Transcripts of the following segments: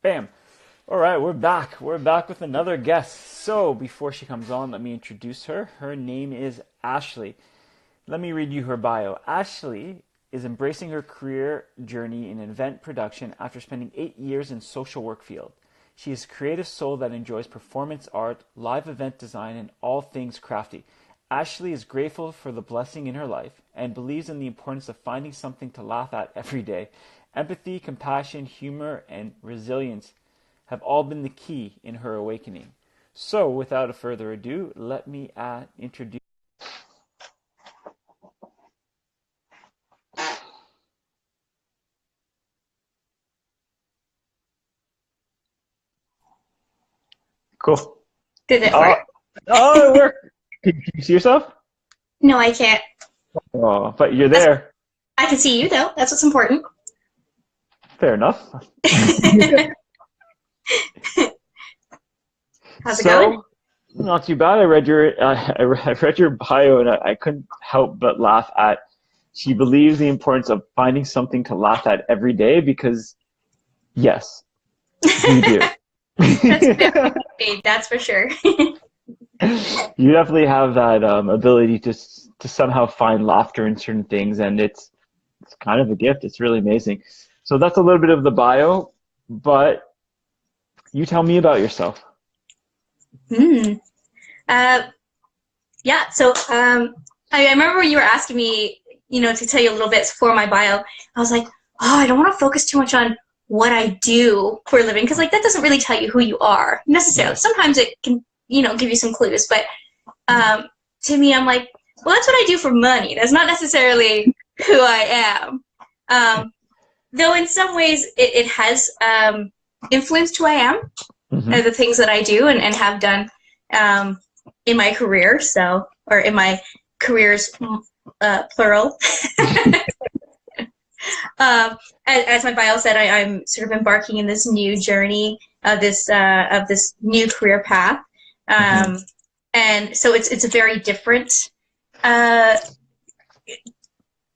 Bam. All right, we're back. We're back with another guest. So before she comes on, let me introduce her. Her name is Ashley. Let me read you her bio. Ashley is embracing her career journey in event production after spending 8 years in social work field. She is a creative soul that enjoys performance art, live event design, and all things crafty. Ashley is grateful for the blessing in her life and believes in the importance of finding something to laugh at every day. Empathy, compassion, humor, and resilience have all been the key in her awakening. So, without a further ado, let me introduce. Cool. Did it Oh, work? oh, it worked. Can you see yourself? No, I can't. Oh, but you're That's, there. I can see you though. That's what's important. Fair enough. How's it going? So, not too bad. I read your bio, and I couldn't help but laugh at. She believes the importance of finding something to laugh at every day because, yes, you do. That's very paid, that's for sure. You definitely have that ability to somehow find laughter in certain things, and it's kind of a gift. It's really amazing. So that's a little bit of the bio, but you tell me about yourself. Hmm. Uh, yeah. I remember when you were asking me, to tell you a little bit for my bio. I was like, oh, I don't want to focus too much on what I do for a living because like that doesn't really tell you who you are necessarily. Sometimes it can, give you some clues, but to me, I'm like, well, that's what I do for money. That's not necessarily who I am. Though in some ways it has influenced who I am, Hmm. the things that I do and have done in my career, or in my careers, plural. As my bio said, I'm sort of embarking in this new journey of this new career path, Hmm. and so it's a very different uh,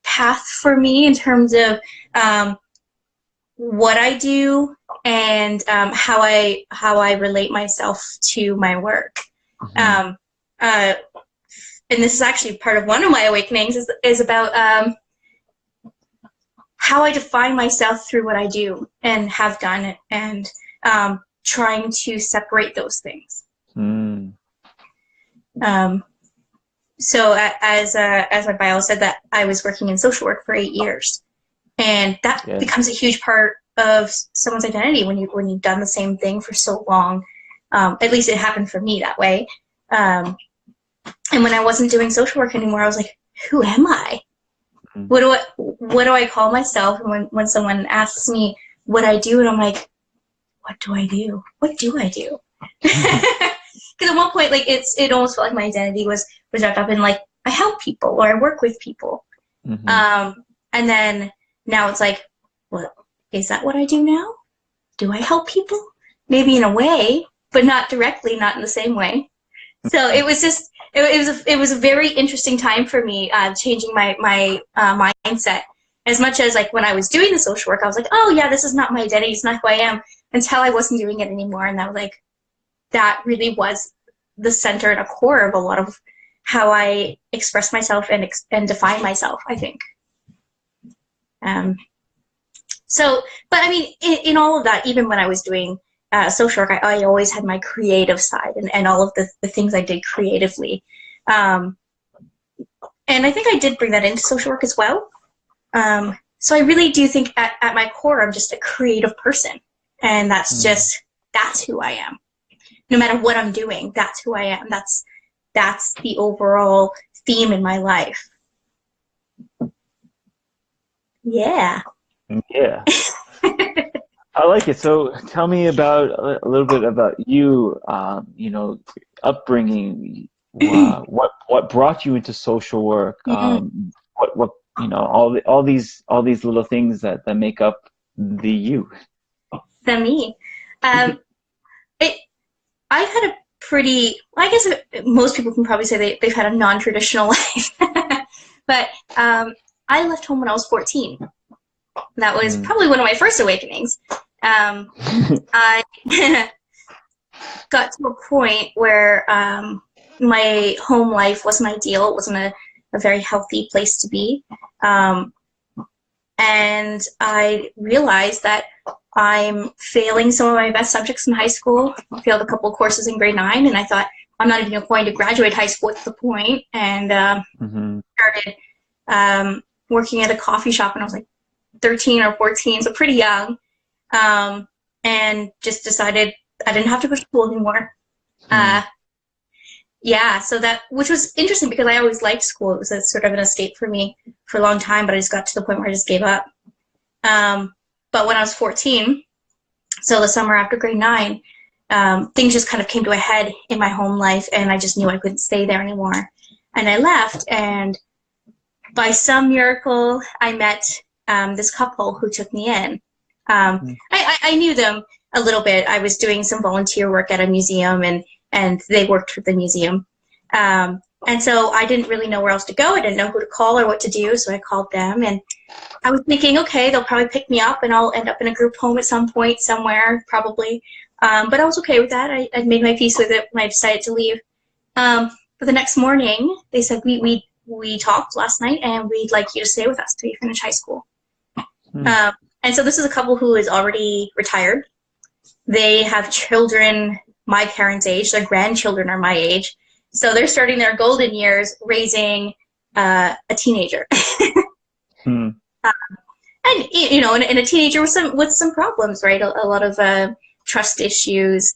path for me in terms of what I do and how I relate myself to my work. Hmm. Um, uh, and this is actually part of one of my awakenings is about how I define myself through what I do and have done, and trying to separate those things. Mm. Um, as my bio said, that I was working in social work for 8 years, and that Yeah. becomes a huge part of someone's identity when you've done the same thing for so long. At least it happened for me that way. Um, and when I wasn't doing social work anymore, I was like, who am I? Mm. What do I call myself? And when someone asks me what I do, and I'm like, what do I do? What do I do? Because at one point, like it almost felt like my identity was wrapped up in like I help people or I work with people. Hmm. And then now it's like, what is that? What I do now? Do I help people? Maybe in a way, but not directly, not in the same way. So it was just it was a very interesting time for me, changing my mindset. As much as like when I was doing the social work, I was like, oh yeah, this is not my identity, it's not who I am. Until I wasn't doing it anymore, and that was like that really was the center and a core of a lot of how I express myself and define myself, I think. Um, but I mean, in all of that, even when I was doing social work, I always had my creative side and all of the things I did creatively. Um, and I think I did bring that into social work as well. So I really do think at my core, I'm just a creative person. And that's who I am. No matter what I'm doing, that's who I am. That's the overall theme in my life. Yeah. Yeah. I like it. So tell me about a little bit about you, upbringing, what brought you into social work, what all these little things that make up the you. The me. Um, it, I've had a pretty, well, I guess most people can probably say they've had a non-traditional life. But I left home when I was 14. That was Mm. probably one of my first awakenings. I got to a point where my home life wasn't ideal. It wasn't a very healthy place to be. And I realized that I'm failing some of my best subjects in high school. I failed a couple of courses in grade 9, and I thought, I'm not even going to graduate high school at the point. And started working at a coffee shop when I was like 13 or 14, so pretty young, and just decided I didn't have to go to school anymore. Yeah, so that, which was interesting because I always liked school. It was a sort of an escape for me for a long time, but I just got to the point where I just gave up. But when I was 14, so the summer after grade 9, things just kind of came to a head in my home life, and I just knew I couldn't stay there anymore. And I left, and by some miracle, I met this couple who took me in. I knew them a little bit. I was doing some volunteer work at a museum, and they worked for the museum. And so I didn't really know where else to go. I didn't know who to call or what to do, so I called them. And I was thinking, okay, they'll probably pick me up, and I'll end up in a group home at some point somewhere, probably. But I was okay with that. I'd made my peace with it when I decided to leave. But the next morning, they said, we talked last night, and we'd like you to stay with us till you finish high school. And so this is a couple who is already retired. They have children my parents' age. Their grandchildren are my age. So they're starting their golden years raising a teenager. And, you know, and a teenager with some problems, right? A lot of trust issues,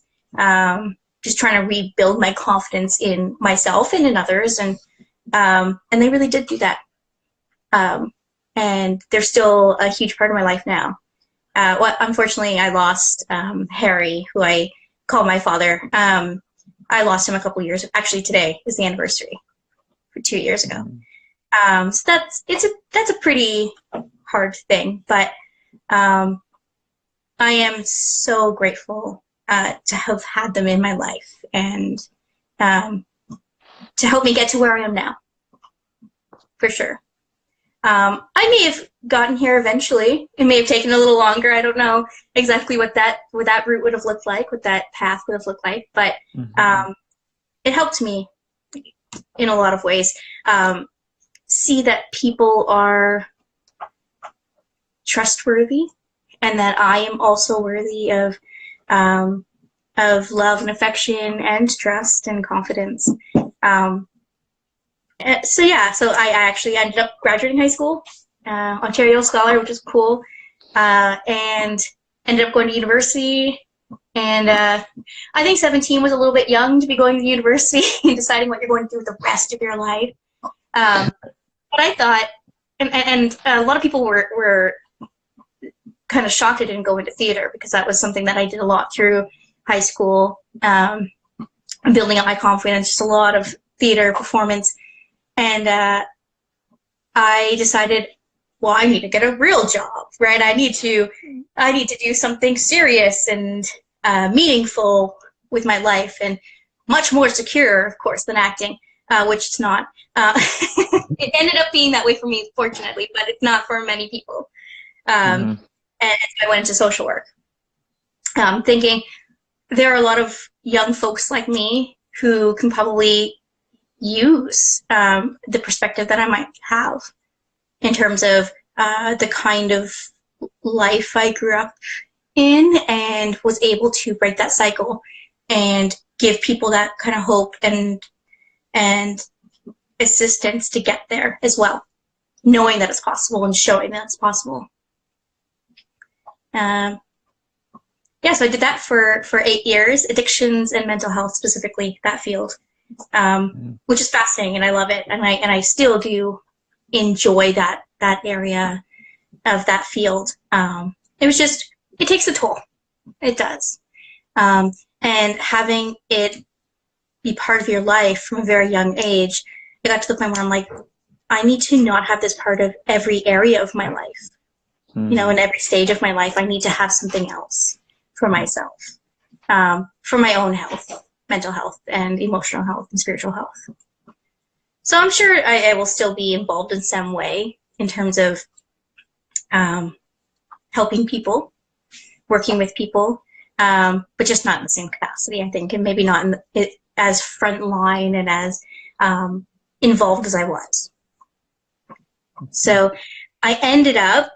just trying to rebuild my confidence in myself and in others. And they really did do that. And they're still a huge part of my life now. Unfortunately, I lost Harry, who I call my father. I lost him a couple years. Actually, today is the anniversary for 2 years ago. So that's a pretty hard thing, but I am so grateful to have had them in my life and to help me get to where I am now, for sure. I may have gotten here eventually. It may have taken a little longer. I don't know exactly what that route would have looked like, what that path would have looked like, but it helped me in a lot of ways. See that people are trustworthy, and that I am also worthy of love and affection and trust and confidence. So I actually ended up graduating high school, Ontario Scholar, which is cool, and ended up going to university. And I think 17 was a little bit young to be going to university and deciding what you're going to do with the rest of your life. But I thought, and a lot of people were kind of shocked I didn't go into theater, because that was something that I did a lot through high school, building up my confidence, just a lot of theater performance. And I decided, well, I need to get a real job, right? I need to do something serious and meaningful with my life, and much more secure, of course, than acting, which it's not. It ended up being that way for me, fortunately, but it's not for many people. And I went into social work, thinking there are a lot of young folks like me who can probably use the perspective that I might have in terms of the kind of life I grew up in, and was able to break that cycle and give people that kind of hope and assistance to get there as well, knowing that it's possible and showing that it's possible. So I did that for 8 years, addictions and mental health, specifically that field, which is fascinating, and I love it, and I still do enjoy that area of that field. It takes a toll. It does. And having it be part of your life from a very young age, I got to the point where I'm like, I need to not have this part of every area of my life. You know, in every stage of my life, I need to have something else for myself, for my own health, mental health, and emotional health, and spiritual health. So I'm sure I will still be involved in some way in terms of helping people, working with people, but just not in the same capacity, I think, and maybe not as front line and as involved as I was. So I ended up,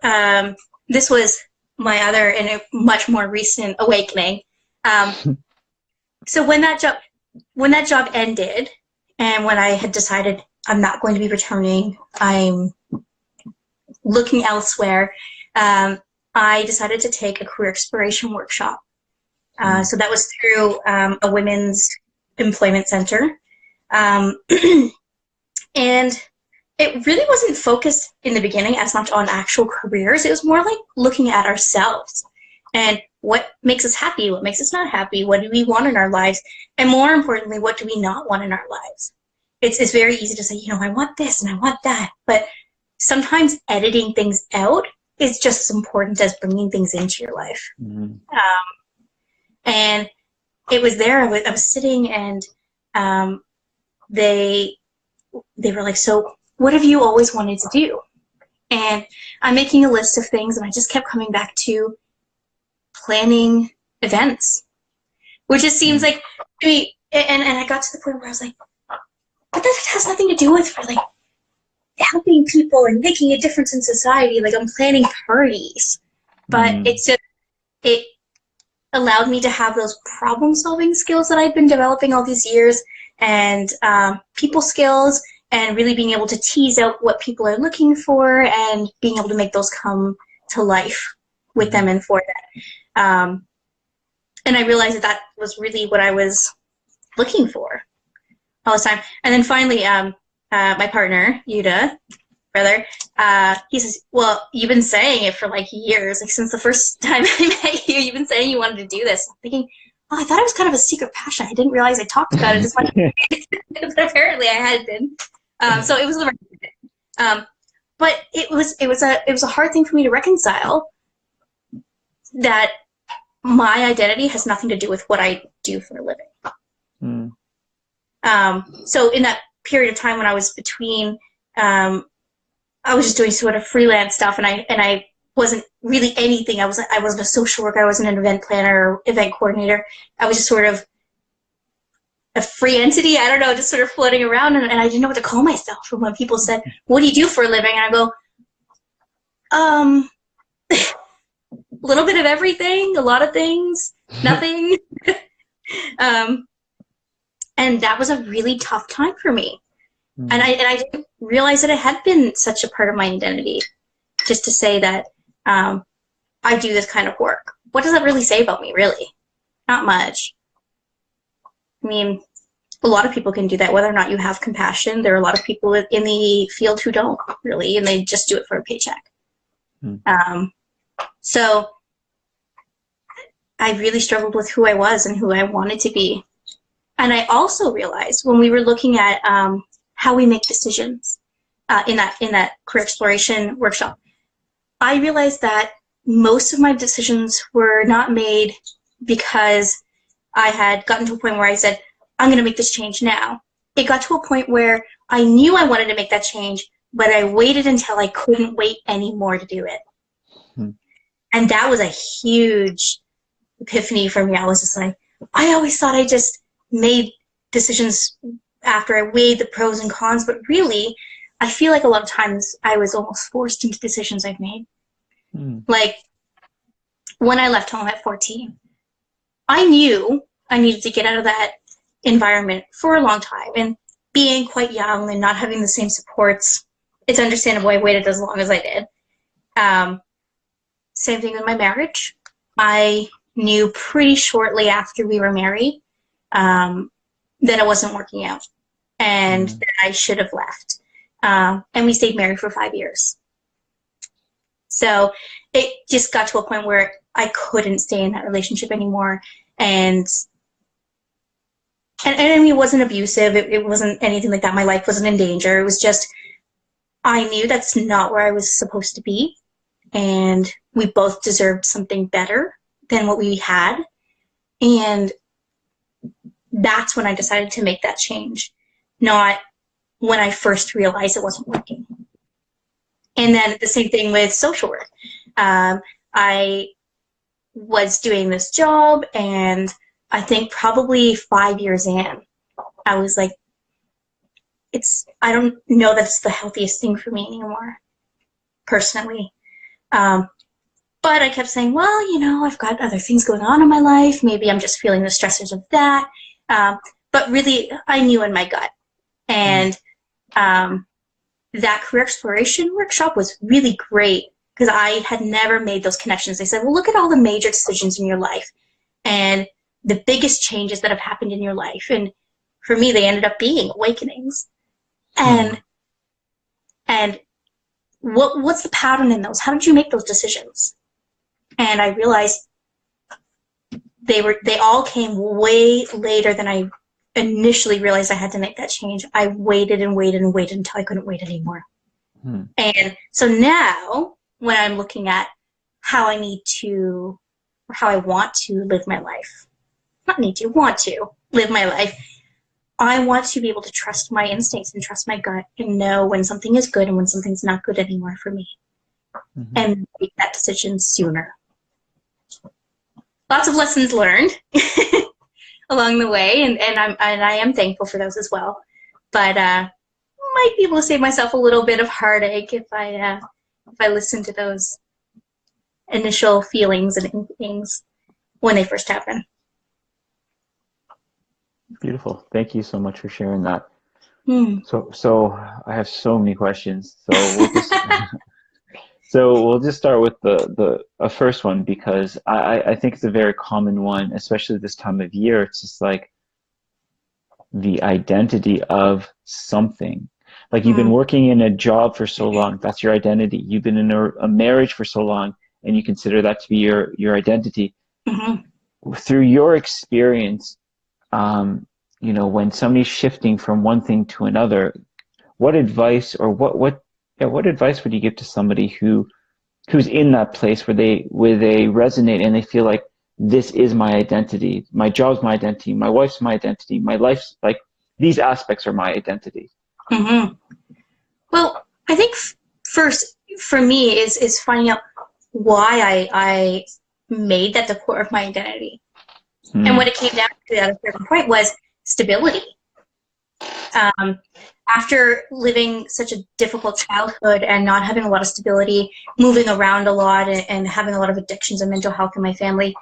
this was my other and a much more recent awakening. So when that job ended, and when I had decided I'm not going to be returning, I'm looking elsewhere, I decided to take a career exploration workshop. So that was through a women's employment center. And it really wasn't focused in the beginning as much on actual careers. It was more like looking at ourselves and what makes us happy, what makes us not happy, what do we want in our lives, and more importantly, what do we not want in our lives. It's very easy to say, you know, I want this and I want that, but sometimes editing things out is just as important as bringing things into your life. Mm-hmm. And it was there, I was sitting, and they were like, so what have you always wanted to do? And I'm making a list of things, and I just kept coming back to planning events, which just seems like to me, and I got to the point where I was like, but that has nothing to do with really helping people and making a difference in society. Like, I'm planning parties, but it's just, it allowed me to have those problem-solving skills that I've been developing all these years, and people skills, and really being able to tease out what people are looking for and being able to make those come to life with them and for that. And I realized that was really what I was looking for all the time. And then finally, my partner, Yuda, brother, he says, well, you've been saying it for like years, like since the first time I met you, you've been saying you wanted to do this. I'm thinking, oh, I thought it was kind of a secret passion. I didn't realize I talked about it as much, but apparently I had been. So it was the right thing. But it was a hard thing for me to reconcile, that my identity has nothing to do with what I do for a living. So in that period of time when I was between, I was just doing sort of freelance stuff, and I wasn't really anything. I wasn't a social worker. I wasn't an event planner or event coordinator. I was just sort of a free entity. I don't know, just sort of floating around, and I didn't know what to call myself. And when people said, "What do you do for a living?" and I go, a little bit of everything, a lot of things, nothing. And that was a really tough time for me. And I didn't realize that it had been such a part of my identity, just to say that I do this kind of work. What does that really say about me, really? Not much. I mean, a lot of people can do that, whether or not you have compassion. There are a lot of people in the field who don't, really, and they just do it for a paycheck. So I really struggled with who I was and who I wanted to be. And I also realized when we were looking at how we make decisions in that career exploration workshop, I realized that most of my decisions were not made because I had gotten to a point where I said, I'm going to make this change now. It got to a point where I knew I wanted to make that change, but I waited until I couldn't wait anymore to do it. And that was a huge epiphany for me. I was just like, I always thought I just made decisions after I weighed the pros and cons, but really, I feel like a lot of times I was almost forced into decisions I've made. Like, when I left home at 14, I knew I needed to get out of that environment for a long time, and being quite young and not having the same supports, it's understandable I waited as long as I did. Same thing with my marriage. I knew pretty shortly after we were married that it wasn't working out, and that I should have left. And we stayed married for 5 years. So it just got to a point where I couldn't stay in that relationship anymore. And I mean, it wasn't abusive. It wasn't anything like that. My life wasn't in danger. It was just, I knew that's not where I was supposed to be. And we both deserved something better than what we had. And that's when I decided to make that change, not when I first realized it wasn't working. And then the same thing with social work. I was doing this job, and I think probably 5 years in, I was like, I don't know that it's the healthiest thing for me anymore, personally. But I kept saying, well, you know, I've got other things going on in my life. Maybe I'm just feeling the stressors of that. But really, I knew in my gut. And that career exploration workshop was really great because I had never made those connections. They said, well, look at all the major decisions in your life and the biggest changes that have happened in your life. And for me, they ended up being awakenings. And what's the pattern in those? How did you make those decisions? And I realized they all came way later than I initially realized I had to make that change. I waited and waited and waited until I couldn't wait anymore. And so now when I'm looking at how I need to, or how I want to live my life, want to live my life, I want to be able to trust my instincts and trust my gut and know when something is good and when something's not good anymore for me, and make that decision sooner. Lots of lessons learned along the way, and I am thankful for those as well. But might be able to save myself a little bit of heartache if I listen to those initial feelings and inklings when they first happen. Beautiful. Thank you so much for sharing that. So I have so many questions. So we'll just start with the first one, because I think it's a very common one, especially this time of year. It's just like the identity of something. Like you've been working in a job for so long, that's your identity. You've been in a marriage for so long, and you consider that to be your identity. Through your experience, you know, when somebody's shifting from one thing to another, what advice or what advice would you give to somebody who's in that place where they resonate and they feel like, this is my identity, my job's my identity, my wife's my identity, my life's, like, these aspects are my identity? Well, I think first for me is finding out why I made that the core of my identity. And what it came down to at a certain point was stability. After living such a difficult childhood and not having a lot of stability, moving around a lot and having a lot of addictions and mental health in my family,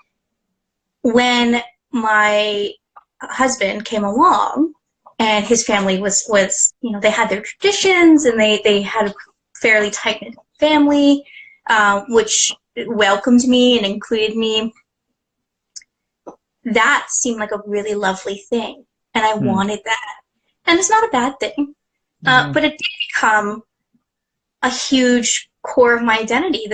when my husband came along and his family was you know, they had their traditions and they had a fairly tight-knit family, which welcomed me and included me. That seemed like a really lovely thing, and I wanted that. And it's not a bad thing, but it did become a huge core of my identity.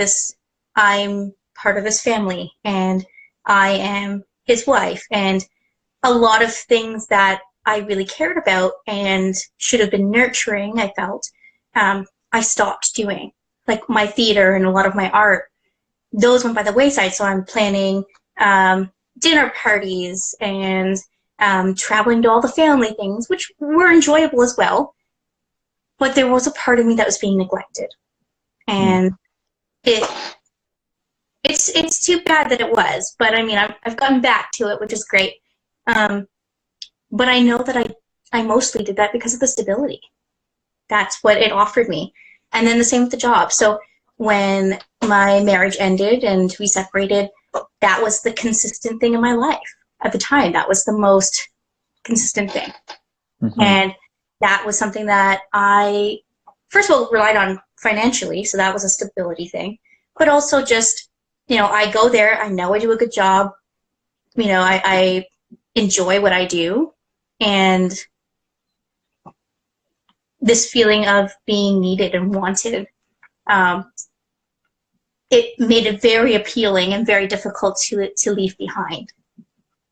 I'm part of this family, and I am his wife, and a lot of things that I really cared about and should have been nurturing, I felt, I stopped doing. Like my theater and a lot of my art, those went by the wayside. So I'm planning dinner parties and traveling to all the family things, which were enjoyable as well. But there was a part of me that was being neglected. And it's too bad that it was. But I mean, I've gotten back to it, which is great. But I know that I mostly did that because of the stability. That's what it offered me. And then the same with the job. So when my marriage ended and we separated, that was the consistent thing in my life at the time. That was the most consistent thing. And that was something that I, first of all, relied on financially. So that was a stability thing. But also just, you know, I go there. I know I do a good job. You know, I enjoy what I do. And this feeling of being needed and wanted, it made it very appealing and very difficult to leave behind.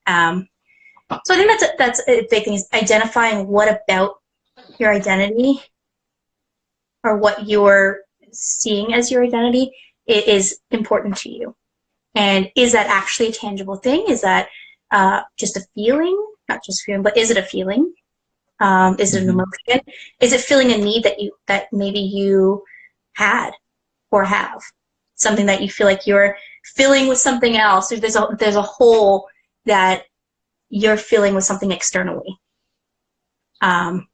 So I think that's a big thing, is identifying what about your identity or what you're seeing as your identity is important to you. And is that actually a tangible thing? Is that just a feeling? Not just feeling, but is it a feeling? Is it an emotion? Is it feeling a need that maybe you had or have? Something that you feel like you're filling with something else, or there's a hole that you're filling with something externally. And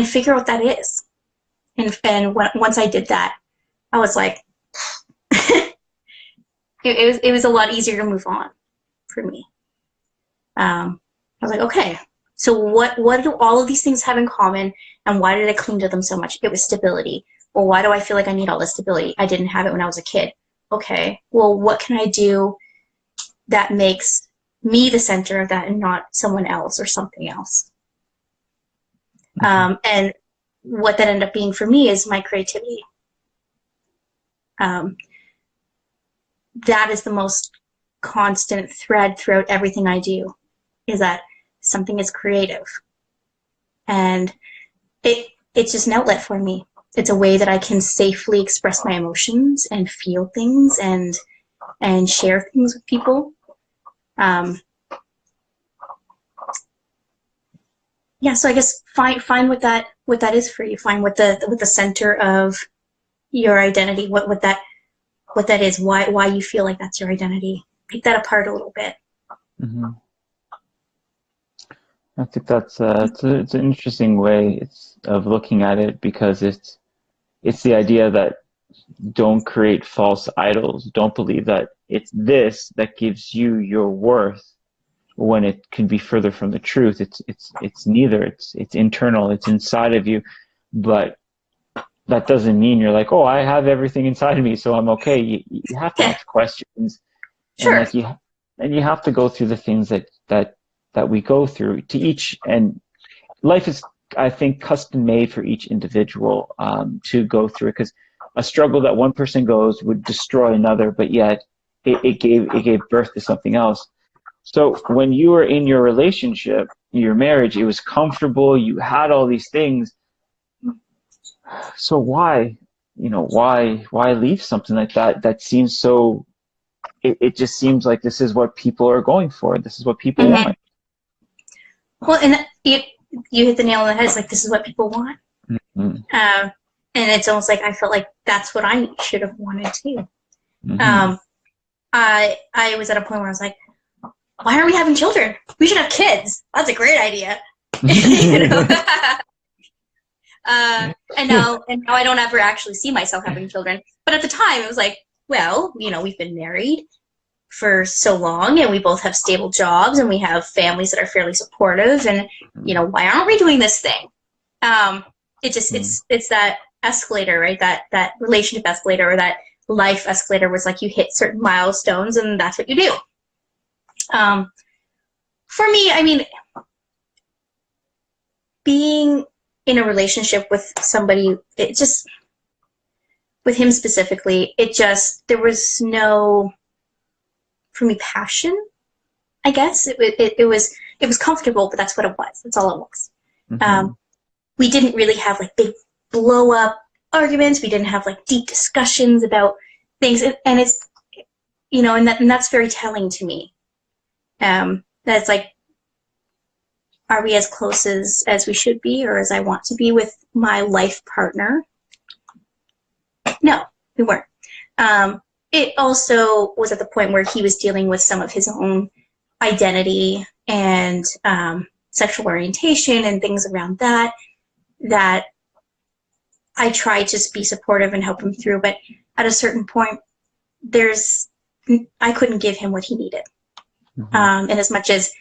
figure out what that is. And once I did that, I was like, it was a lot easier to move on for me. I was like, okay, so what do all of these things have in common, and why did I cling to them so much? It was stability. Well, why do I feel like I need all this stability? I didn't have it when I was a kid. Okay, well, what can I do that makes me the center of that and not someone else or something else? And what that ended up being for me is my creativity. That is the most constant thread throughout everything I do, is that something is creative. And it's just an outlet for me. It's a way that I can safely express my emotions and feel things and share things with people. Yeah, so I guess find what that is for you. Find what the center of your identity, what that is, why you feel like that's your identity. Pick that apart a little bit. Mm-hmm. I think that's it's an interesting way of looking at it, because it's the idea that don't create false idols. Don't believe that it's this that gives you your worth, when it can be further from the truth. It's neither. It's internal. It's inside of you, but that doesn't mean you're like, oh, I have everything inside of me, so I'm okay. You have to ask questions, Sure. and you have to go through the things that we go through to each. And life is, I think, custom made for each individual to go through it, because a struggle that one person goes would destroy another, but yet it gave birth to something else. So when you were in your relationship, your marriage, it was comfortable, you had all these things. So why leave something like that seems so, it just seems like this is what people are going for. This is what people want. Well, and you hit the nail on the head. It's like, this is what people want. Mm-hmm. And it's almost like I felt like that's what I should have wanted too. Mm-hmm. I was at a point where I was like, why aren't we having children? We should have kids. That's a great idea. You know? And now I don't ever actually see myself having children. But at the time, it was like, well, we've been married for so long, and we both have stable jobs, and we have families that are fairly supportive, and why aren't we doing this thing? It's that escalator, right? That relationship escalator, or that life escalator, was like you hit certain milestones, and that's what you do. For me, I mean, being in a relationship with somebody, with him specifically, there was no, for me, passion, I guess. It was comfortable, but that's what it was. That's all it was. Mm-hmm. We didn't really have like big blow up arguments. We didn't have like deep discussions about things. And it's, and that's very telling to me. That's like, are we as close as we should be, or as I want to be with my life partner? No, we weren't. It also was at the point where he was dealing with some of his own identity and sexual orientation and things around that I tried to be supportive and help him through. But at a certain point, I couldn't give him what he needed. Mm-hmm. And as much as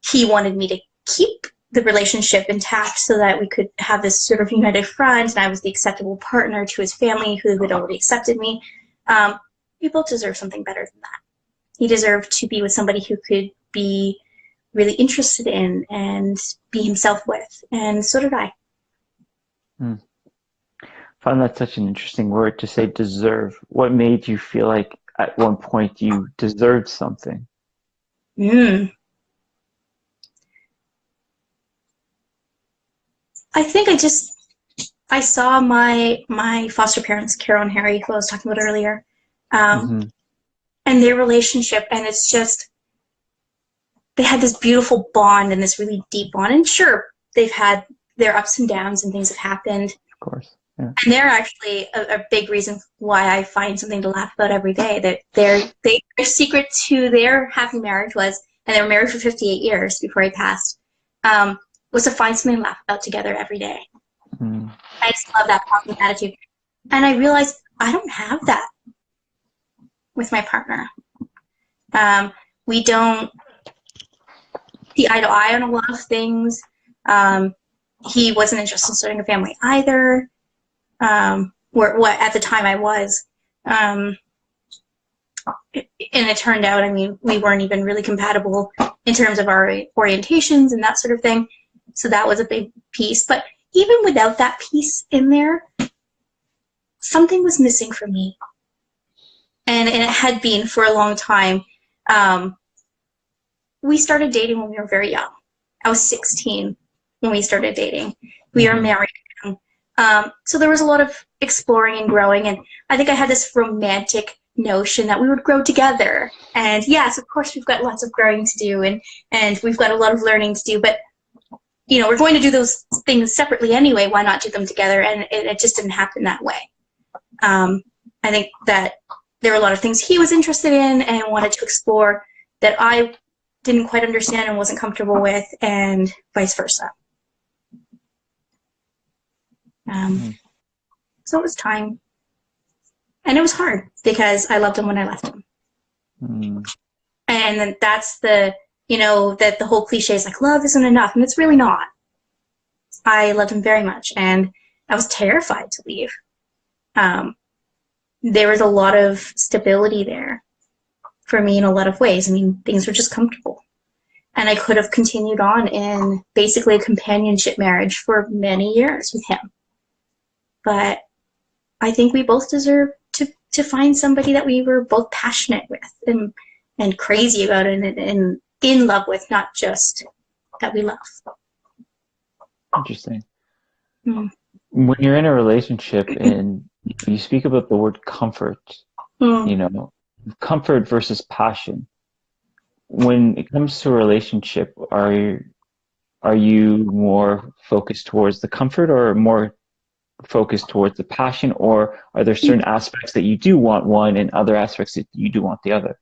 he wanted me to keep the relationship intact so that we could have this sort of united front, and I was the acceptable partner to his family who had already accepted me, we both deserve something better than that. He deserved to be with somebody who could be really interested in and be himself with, and so did I. I find that such an interesting word, to say deserve. What made you feel like at one point you deserved something? I think I saw my foster parents, Carol and Harry, who I was talking about earlier, and their relationship, and it's just, they had this beautiful bond and this really deep bond. And sure, they've had their ups and downs and things have happened. Of course. Yeah. And they're actually a big reason why I find something to laugh about every day. That their secret to their happy marriage was, and they were married for 58 years before he passed, was to find something to laugh about together every day. Mm. I just love that positive attitude. And I realized I don't have that with my partner. We don't see eye to eye on a lot of things. He wasn't interested in starting a family either. What at the time I was. And it turned out, I mean, we weren't even really compatible in terms of our orientations and that sort of thing. So that was a big piece. But even without that piece in there, something was missing for me. And it had been for a long time. We started dating when we were very young. I was 16 when we started dating. We were married. So there was a lot of exploring and growing. And I think I had this romantic notion that we would grow together. And yes, of course, we've got lots of growing to do, and we've got a lot of learning to do. But, you know, we're going to do those things separately anyway. Why not do them together? And it just didn't happen that way. I think that there were a lot of things he was interested in and wanted to explore that I didn't quite understand and wasn't comfortable with, and vice versa. So it was time. And it was hard because I loved him when I left him. And then that's the, you know, that the whole cliche is like, love isn't enough. And it's really not. I loved him very much. And I was terrified to leave. There was a lot of stability there for me in a lot of ways. I mean, things were just comfortable. And I could have continued on in basically a companionship marriage for many years with him. But I think we both deserve to find somebody that we were both passionate with and crazy about and in love with, not just that we love. Interesting. When you're in a relationship and you speak about the word comfort, you know, comfort versus passion. When it comes to a relationship, are you more focused towards the comfort or more focused towards the passion, or are there certain aspects that you do want one and other aspects that you do want the other?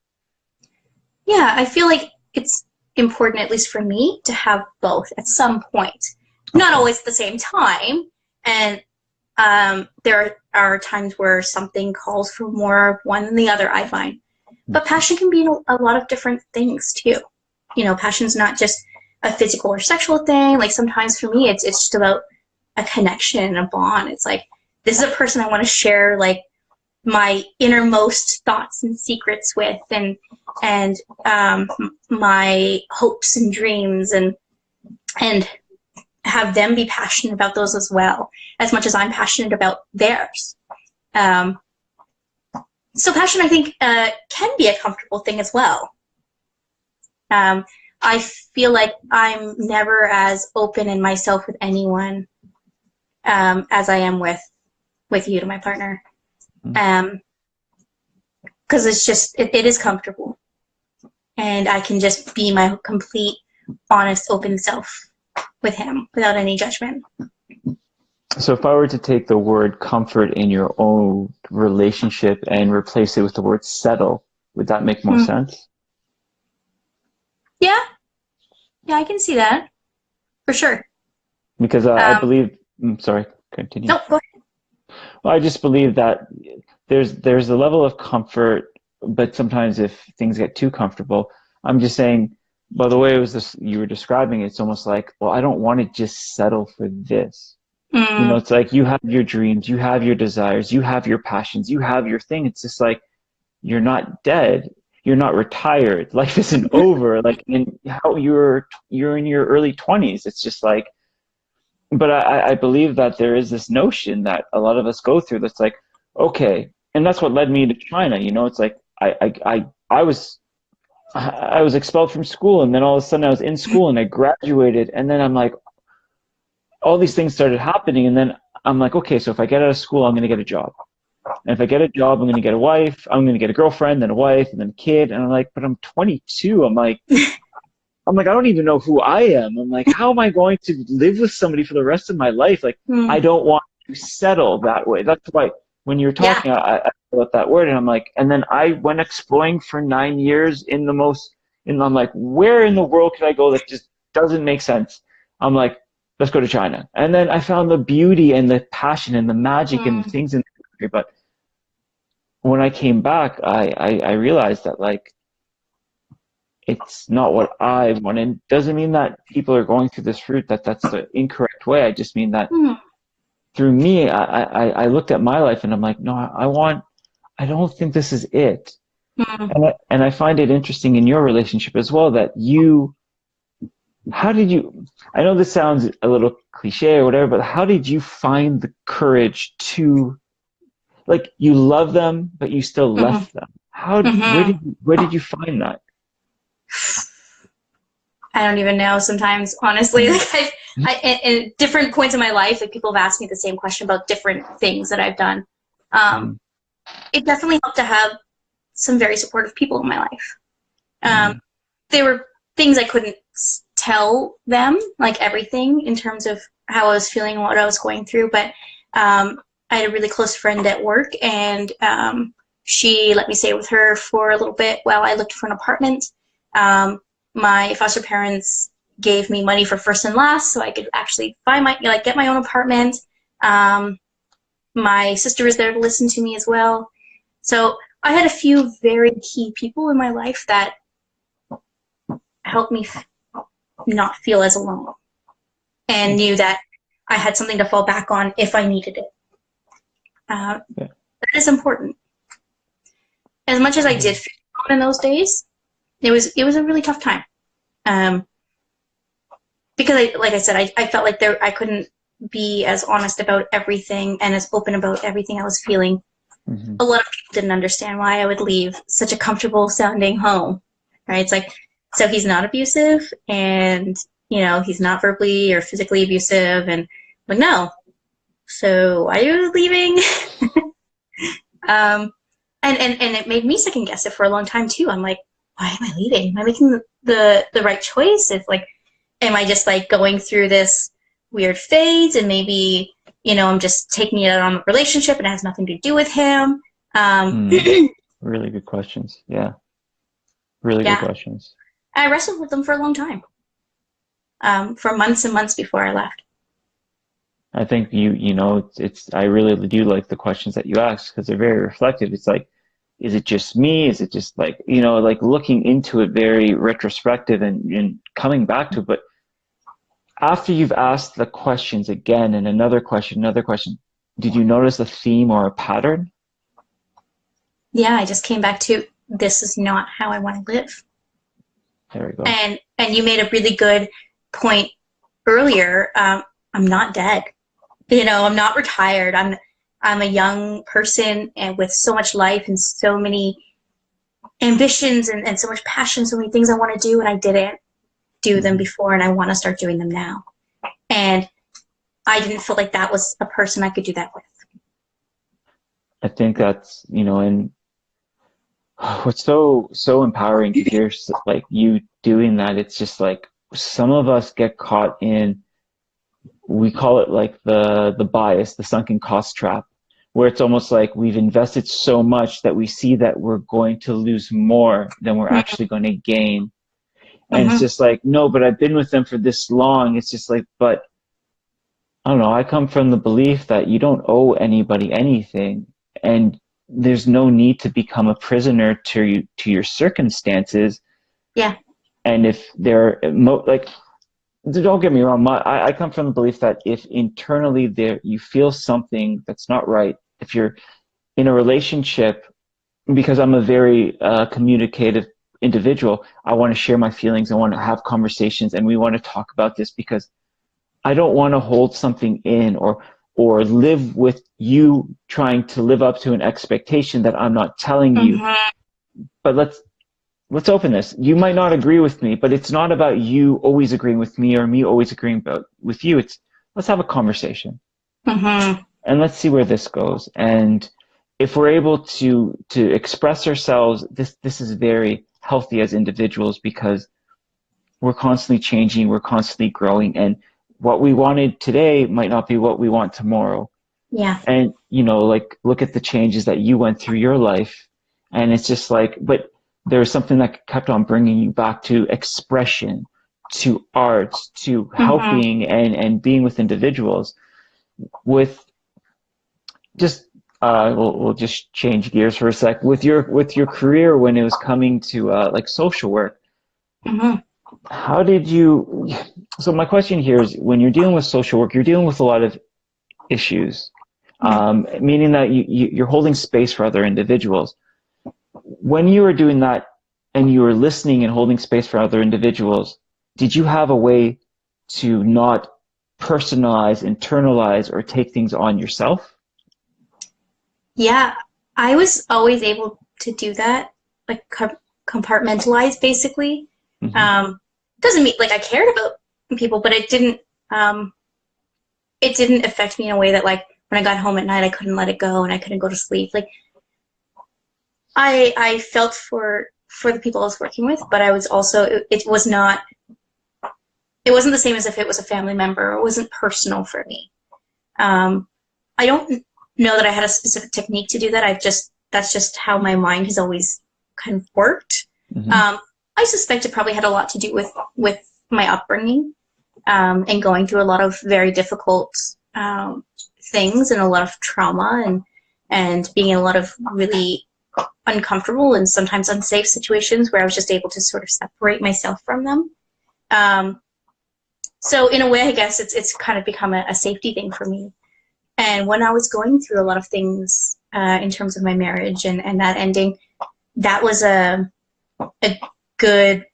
Yeah, I feel like it's important, at least for me, to have both at some point. Not always at the same time. And there are times where something calls for more of one than the other, I find. But passion can be a lot of different things, too. You know, passion's not just a physical or sexual thing. Like, sometimes for me, it's just about a connection, a bond. It's like, this is a person I want to share, like, my innermost thoughts and secrets with, and my hopes and dreams, and have them be passionate about those as well, as much as I'm passionate about theirs. So passion, I think, can be a comfortable thing as well. I feel like I'm never as open in myself with anyone as I am with you, to my partner. Because it's just, it is comfortable. And I can just be my complete, honest, open self with him without any judgment. So if I were to take the word comfort in your own relationship and replace it with the word settle, would that make more sense? Yeah. Yeah, I can see that. For sure. Because I believe, sorry, continue. No, go ahead. Well, I just believe that there's a level of comfort, but sometimes if things get too comfortable, I'm just saying, by the way it was this, you were describing it, it's almost like, well, I don't want to just settle for this. You know, it's like you have your dreams, you have your desires, you have your passions, you have your thing. It's just like, you're not dead, you're not retired, life isn't over. Like, in how you're in your early 20s. It's just like, but I believe that there is this notion that a lot of us go through that's like, okay, and that's what led me to China. You know, it's like I was expelled from school, and then all of a sudden I was in school and I graduated, and then I'm like, all these things started happening, and then I'm like, okay, so if I get out of school, I'm going to get a job. And if I get a job, I'm going to get a wife, I'm going to get a girlfriend, then a wife, and then a kid. And I'm like, but I'm 22. I'm like, I don't even know who I am. I'm like, how am I going to live with somebody for the rest of my life? Like, I don't want to settle that way. That's why when you were Yeah. talking, I about that word, and I'm like, and then I went exploring for 9 years in the most, and I'm like, where in the world could I go that just doesn't make sense? I'm like, let's go to China. And then I found the beauty and the passion and the magic and the Mm, things in the country. But when I came back, I realized that like it's not what I wanted. Doesn't mean that people are going through this route that that's the incorrect way. I just mean that mm, through me, I looked at my life and I'm like, no, I don't think this is it. mm. And I find it interesting in your relationship as well that how did you, I know this sounds a little cliche or whatever, but how did you find the courage to, like, you love them, but you still Mhm, left them? mhm. Where did you find that? I don't even know sometimes, honestly. Mm, Like in different points in my life, like people have asked me the same question about different things that I've done. Um, mm, it definitely helped to have some very supportive people in my life. Um, mm, they were things I couldn't tell them, like everything in terms of how I was feeling and what I was going through. But I had a really close friend at work, and she let me stay with her for a little bit while I looked for an apartment. Um, my foster parents gave me money for first and last, so I could actually find get my own apartment. Um, my sister was there to listen to me as well. So I had a few very key people in my life that helped me not feel as alone and mm, knew that I had something to fall back on if I needed it. yeah, That is important. As much as I yeah. did feel alone in those days, it was a really tough time. Um, because like I said, I felt like I couldn't be as honest about everything and as open about everything I was feeling. Mhm. A lot of people didn't understand why I would leave such a comfortable sounding home, right? It's like, so he's not abusive, and he's not verbally or physically abusive, and I'm like, no. So why are you leaving? um, and it made me second guess it for a long time too. I'm like, why am I leaving? Am I making the right choice? If like, am I just like going through this weird phase, and maybe I'm just taking it out on the relationship and it has nothing to do with him. Mm. Really good questions. Yeah, really good Yeah, questions. I wrestled with them for a long time, for months and months before I left. I think I really do like the questions that you ask because they're very reflective. It's like, is it just me? Is it just like, like looking into it very retrospective and coming back to it. But after you've asked the questions again and another question, did you notice a theme or a pattern? Yeah, I just came back to, this is not how I want to live. There we go. And you made a really good point earlier. I'm not dead. I'm not retired. I'm a young person and with so much life and so many ambitions and so much passion, so many things I want to do, and I didn't do them Mhm. before, and I want to start doing them now. And I didn't feel like that was a person I could do that with. I think that's, and what's so empowering to hear like you doing that. It's just like some of us get caught in, we call it like the bias, the sunken cost trap, where it's almost like we've invested so much that we see that we're going to lose more than we're actually going to gain. And it's Mm-hmm. just like, no, but I've been with them for this long. It's just like, but I don't know. I come from the belief that you don't owe anybody anything, and there's no need to become a prisoner to your circumstances. Yeah. And if they're like, don't get me wrong. I come from the belief that if internally there you feel something that's not right, if you're in a relationship, because I'm a very communicative individual, I want to share my feelings. I want to have conversations, and we want to talk about this because I don't want to hold something in or live with you trying to live up to an expectation that I'm not telling you. Mm-hmm. But let's open this. You might not agree with me, but it's not about you always agreeing with me or me always agreeing with you. It's, let's have a conversation Mm-hmm. and let's see where this goes. And if we're able to express ourselves, this is very healthy as individuals because we're constantly changing, we're constantly growing, and what we wanted today might not be what we want tomorrow. Yeah. And, you know, like, look at the changes that you went through your life. And it's just like, but there was something that kept on bringing you back to expression, to art, to Mm-hmm. helping and being with individuals. With just, we'll just change gears for a sec. With your career, when it was coming to like social work, Mm-hmm. how did you, so my question here is, when you're dealing with social work, you're dealing with a lot of issues, meaning that you're holding space for other individuals. When you were doing that and you were listening and holding space for other individuals, did you have a way to not personalize, internalize, or take things on yourself? Yeah, I was always able to do that, like compartmentalize basically. Hmm. Um, doesn't mean like I cared about people, but it didn't affect me in a way that like when I got home at night I couldn't let it go and I couldn't go to sleep. Like I felt for the people I was working with, but I was also it was not it wasn't the same as if it was a family member. It wasn't personal for me. I don't know that I had a specific technique to do that. That's just how my mind has always kind of worked. Hmm. I suspect it probably had a lot to do with my upbringing, and going through a lot of very difficult things and a lot of trauma and being in a lot of really uncomfortable and sometimes unsafe situations where I was just able to sort of separate myself from them. Um, so in a way, I guess it's kind of become a safety thing for me. And when I was going through a lot of things in terms of my marriage and that ending, that was a good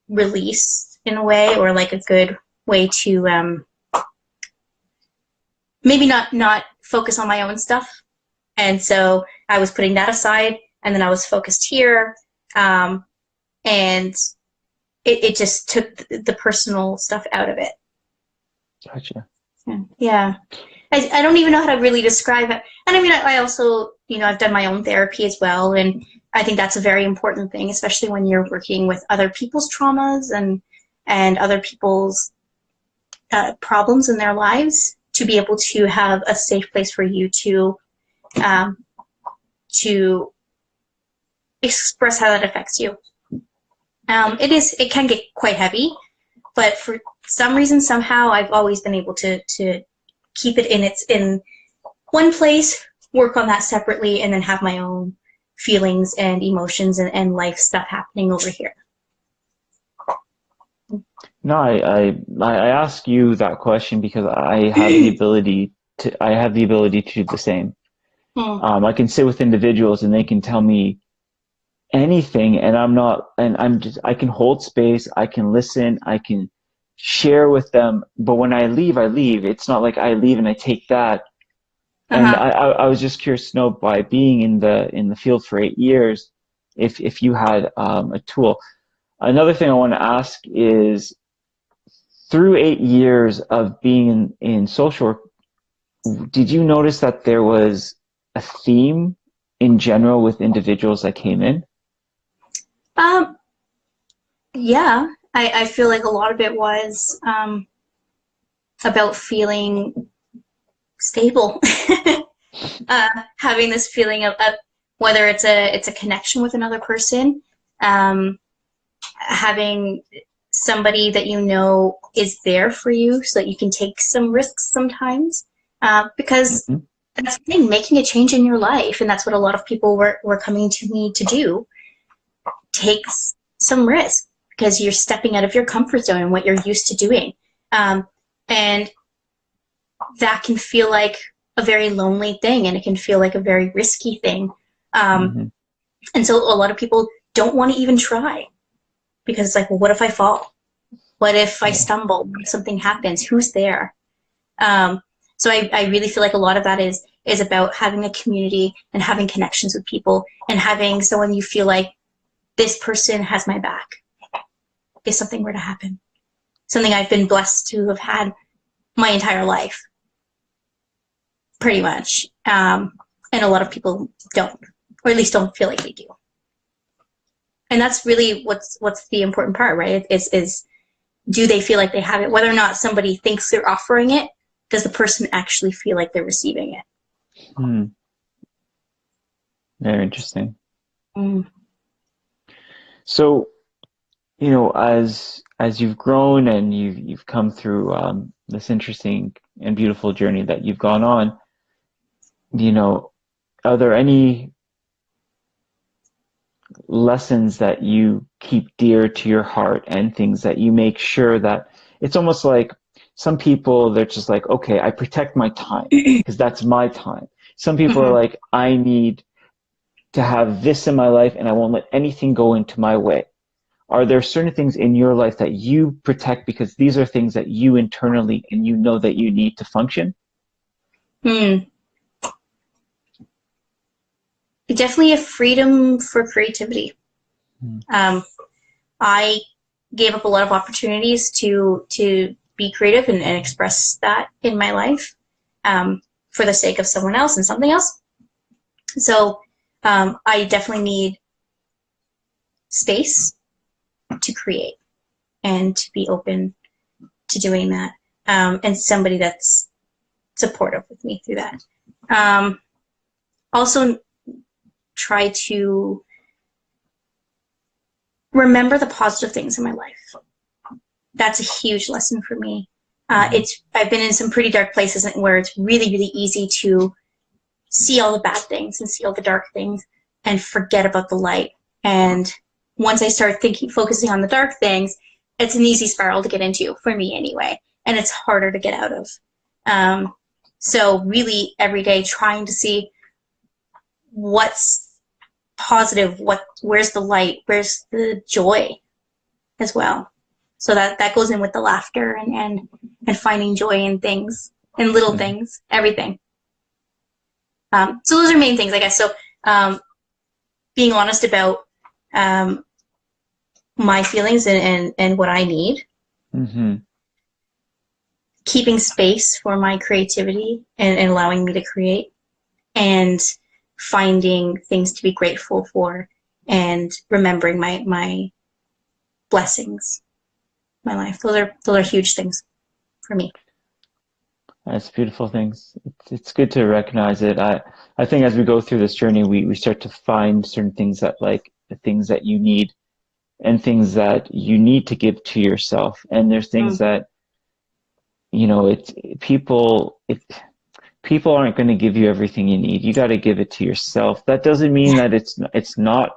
release in a way, or like a good way to maybe not focus on my own stuff. And so I was putting that aside, and then I was focused here, and it just took the personal stuff out of it. Gotcha. Yeah. I don't even know how to really describe it. And I mean, I also, you know, I've done my own therapy as well. And I think that's a very important thing, especially when you're working with other people's traumas and other people's problems in their lives, to be able to have a safe place for you to express how that affects you. It can get quite heavy, but for some reason, somehow, I've always been able to keep it in one place, work on that separately, and then have my own feelings and emotions and life stuff happening over here. No, I ask you that question because I have the ability to do the same. Hmm. I can sit with individuals and they can tell me anything, and I can hold space, I can listen, I can share with them. But when I leave, I leave. It's not like I leave and I take that. And Uh-huh. I was just curious to know, by being in the field for 8 years, if you had a tool. Another thing I want to ask is, through 8 years of being in social work, did you notice that there was a theme in general with individuals that came in? Um, yeah, I feel like a lot of it was about feeling stable, having this feeling of whether it's a connection with another person, um, having somebody that you know is there for you so that you can take some risks sometimes, because Hmm. that's the thing, making a change in your life, and that's what a lot of people were coming to me to do. Takes some risk because you're stepping out of your comfort zone and what you're used to doing, and that can feel like a very lonely thing, and it can feel like a very risky thing, um, Hmm. and so a lot of people don't want to even try because it's like, well, what if I fall? What if I Yeah. stumble? What if something happens? Who's there? Um, so I really feel like a lot of that is about having a community and having connections with people and having someone you feel like, this person has my back if something were to happen. Something I've been blessed to have had my entire life, pretty much. And a lot of people don't, or at least don't feel like they do. And that's really what's the important part, right? Is do they feel like they have it? Whether or not somebody thinks they're offering it, does the person actually feel like they're receiving it? Hmm. Very interesting. Mm. So, as you've grown and you've come through this interesting and beautiful journey that you've gone on, you know, are there any lessons that you keep dear to your heart and things that you make sure that it's almost like some people, they're just like, okay, I protect my time because that's my time. Some people are Mhm. like, I need to have this in my life and I won't let anything go into my way. Are there certain things in your life that you protect because these are things that you internally and you know that you need to function? Mm. Definitely a freedom for creativity. Mm. Um, I gave up a lot of opportunities to be creative and express that in my life for the sake of someone else and something else. So I definitely need space to create and to be open to doing that, and somebody that's supportive with me through that. Also, try to remember the positive things in my life. That's a huge lesson for me. I've been in some pretty dark places where it's really, really easy to see all the bad things and see all the dark things and forget about the light. And once I start focusing on the dark things, it's an easy spiral to get into, for me anyway, and it's harder to get out of. So really every day trying to see what's positive, where's the light, where's the joy as well. So that goes in with the laughter and finding joy in things, in little Mm. things, everything. So those are main things, I guess. So being honest about my feelings and what I need, Mm-hmm. keeping space for my creativity and allowing me to create, and finding things to be grateful for, and remembering my blessings, my life. Those are huge things for me. That's beautiful things. It's good to recognize it. I think as we go through this journey, we start to find certain things that like the things that you need and things that you need to give to yourself. And there's things Mm. that, it's people aren't going to give you everything you need. You got to give it to yourself. That doesn't mean Yeah. that it's not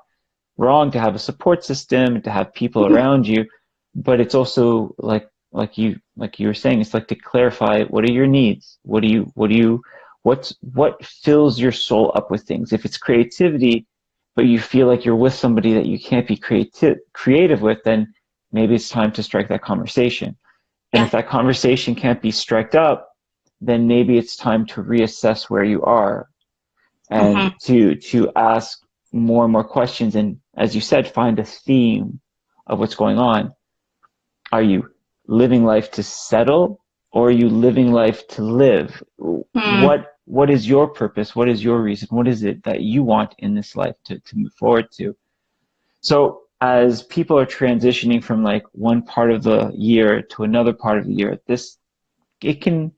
wrong to have a support system, to have people Mhm. around you, but it's also like you were saying, it's like to clarify what are your needs? What fills your soul up with things? If it's creativity, but you feel like you're with somebody that you can't be creative with, then maybe it's time to strike that conversation. And Yeah. if that conversation can't be struck up, then maybe it's time to reassess where you are and Hmm. to ask more and more questions. And as you said, find a theme of what's going on. Are you living life to settle, or are you living life to live? Mm. What is your purpose? What is your reason? What is it that you want in this life to move forward to? So as people are transitioning from like one part of the year to another part of the year, it can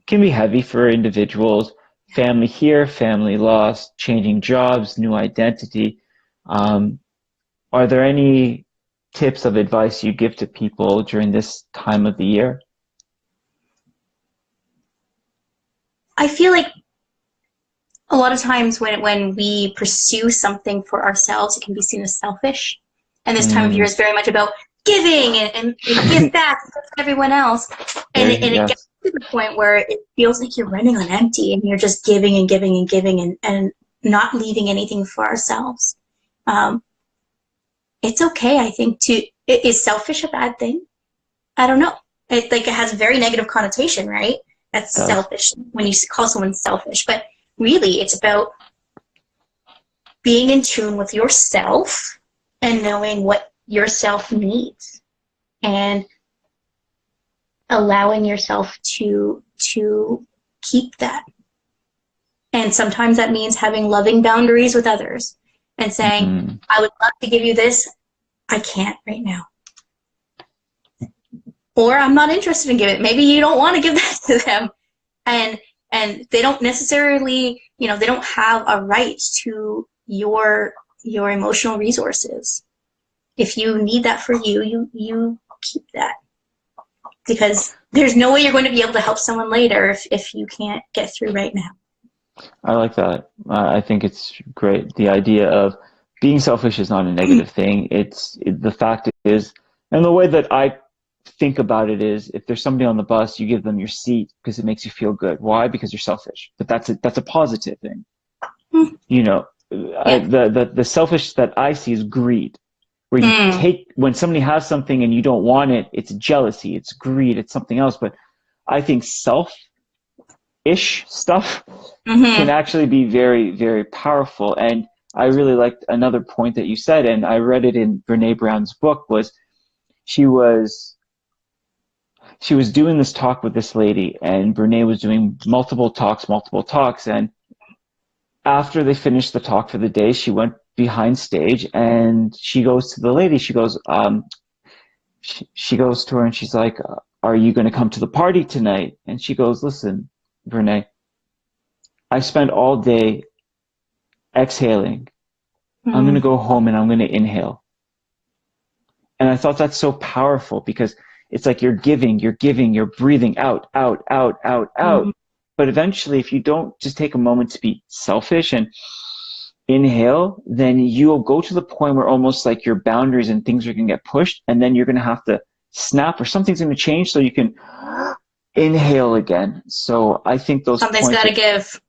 be heavy for individuals. Family here, family lost, changing jobs, new identity. Um, are there any tips of advice you give to people during this time of the year? I feel like a lot of times when we pursue something for ourselves, it can be seen as selfish. And this time of year Mm, is very much about giving and give back to everyone else. And it gets yes. to the point where it feels like you're running on empty and you're just giving and giving and giving and not leaving anything for ourselves. Um, it's okay, I think, is selfish a bad thing? I don't know. It has a very negative connotation, right? That's It does. selfish when you call someone selfish. But really, it's about being in tune with yourself and knowing what yourself needs and allowing yourself to keep that. And sometimes that means having loving boundaries with others and saying, Mm, I would love to give you this. I can't right now. Or I'm not interested in giving it. Maybe you don't want to give that to them. And and they don't necessarily, they don't have a right to your emotional resources. If you need that for you, you keep that, because there's no way you're going to be able to help someone later if you can't get through right now. I like that. I think it's great. The idea of being selfish is not a negative thing. The fact is, and the way that I think about it is, if there's somebody on the bus, you give them your seat because it makes you feel good. Why? Because you're selfish. But that's a positive thing. Yeah. The selfish that I see is greed, where you take, when somebody has something and you don't want it, it's jealousy, it's greed, it's something else. But I think selfish stuff can actually be very, very powerful. And I really liked another point that you said, and I read it in Brene Brown's book, was she was doing this talk with this lady, and Brene was doing multiple talks, and after they finished the talk for the day, she went behind stage and she goes to the lady. She goes, she goes to her and she's like, "Are you going to come to the party tonight?" And she goes, "Listen, Brene, I spent all day exhaling. I'm going to go home and I'm going to inhale." And I thought that's so powerful, because it's like you're giving, you're breathing out. But eventually, if you don't just take a moment to be selfish and inhale, then you'll go to the point where almost like your boundaries and things are going to get pushed, and then you're going to have to snap, or something's going to change so you can inhale again. So I think something's got to give.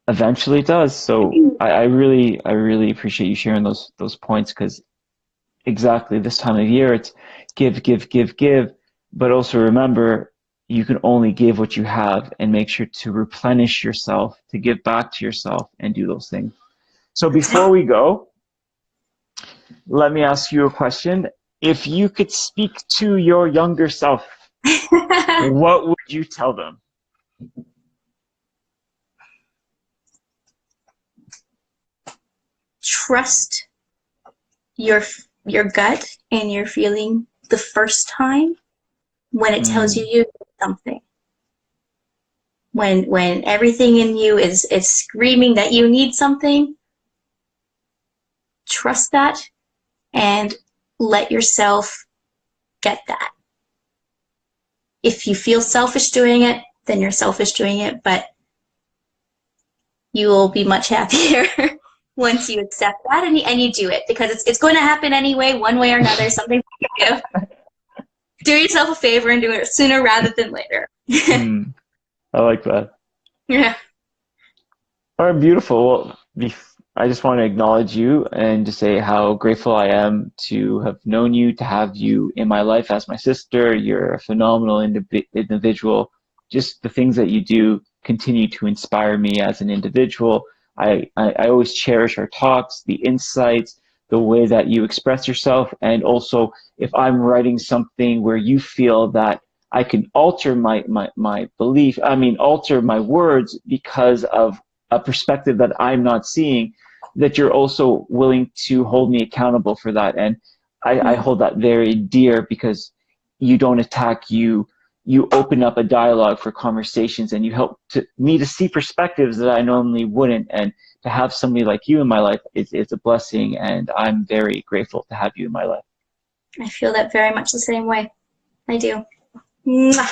Eventually it does. So I really appreciate you sharing those points, because exactly this time of year, it's give. But also remember, you can only give what you have, and make sure to replenish yourself, to give back to yourself, and do those things. So before we go, let me ask you a question. If you could speak to your younger self, what would you tell them? Trust your gut and your feeling the first time when it tells you you need something. When everything in you is screaming that you need something, trust that and let yourself get that. If you feel selfish doing it, then you're selfish doing it, but you will be much happier once you accept that and you do it, because it's going to happen anyway, one way or another. Something you give. Do yourself a favor and do it sooner rather than later. I like that. Yeah. All right, beautiful. Well, I just want to acknowledge you and to say how grateful I am to have known you, to have you in my life as my sister. You're a phenomenal individual. Just the things that you do continue to inspire me as an individual. I always cherish our talks, the insights, the way that you express yourself, and also if I'm writing something where you feel that I can alter my belief, alter my words because of a perspective that I'm not seeing, that you're also willing to hold me accountable for that. And I hold that very dear, because you don't attack, you open up a dialogue for conversations, and you help me to see perspectives that I normally wouldn't. And to have somebody like you in my life, it's a blessing, and I'm very grateful to have you in my life. I feel that very much the same way. I do. Mwah.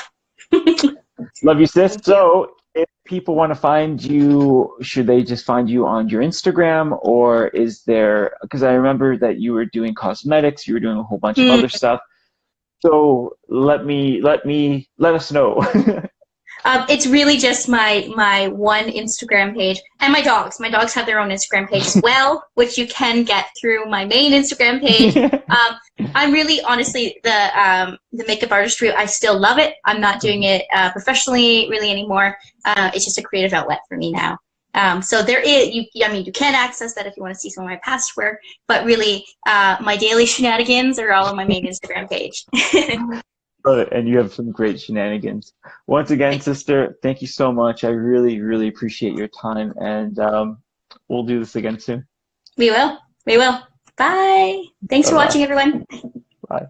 Love you, sis. So if people want to find you, should they just find you on your Instagram, or is there, because I remember that you were doing cosmetics, you were doing a whole bunch of other stuff. So let us know. It's really just my one Instagram page, and my dogs. My dogs have their own Instagram page as well, which you can get through my main Instagram page. I'm really, honestly, the makeup artistry, I still love it. I'm not doing it professionally really anymore. It's just a creative outlet for me now. So there is, you can access that if you want to see some of my past work, but really my daily shenanigans are all on my main Instagram page. And you have some great shenanigans. Once again, sister, thank you so much. I really, really appreciate your time, and we'll do this again soon. We will. Bye. Thanks for watching, everyone. Bye.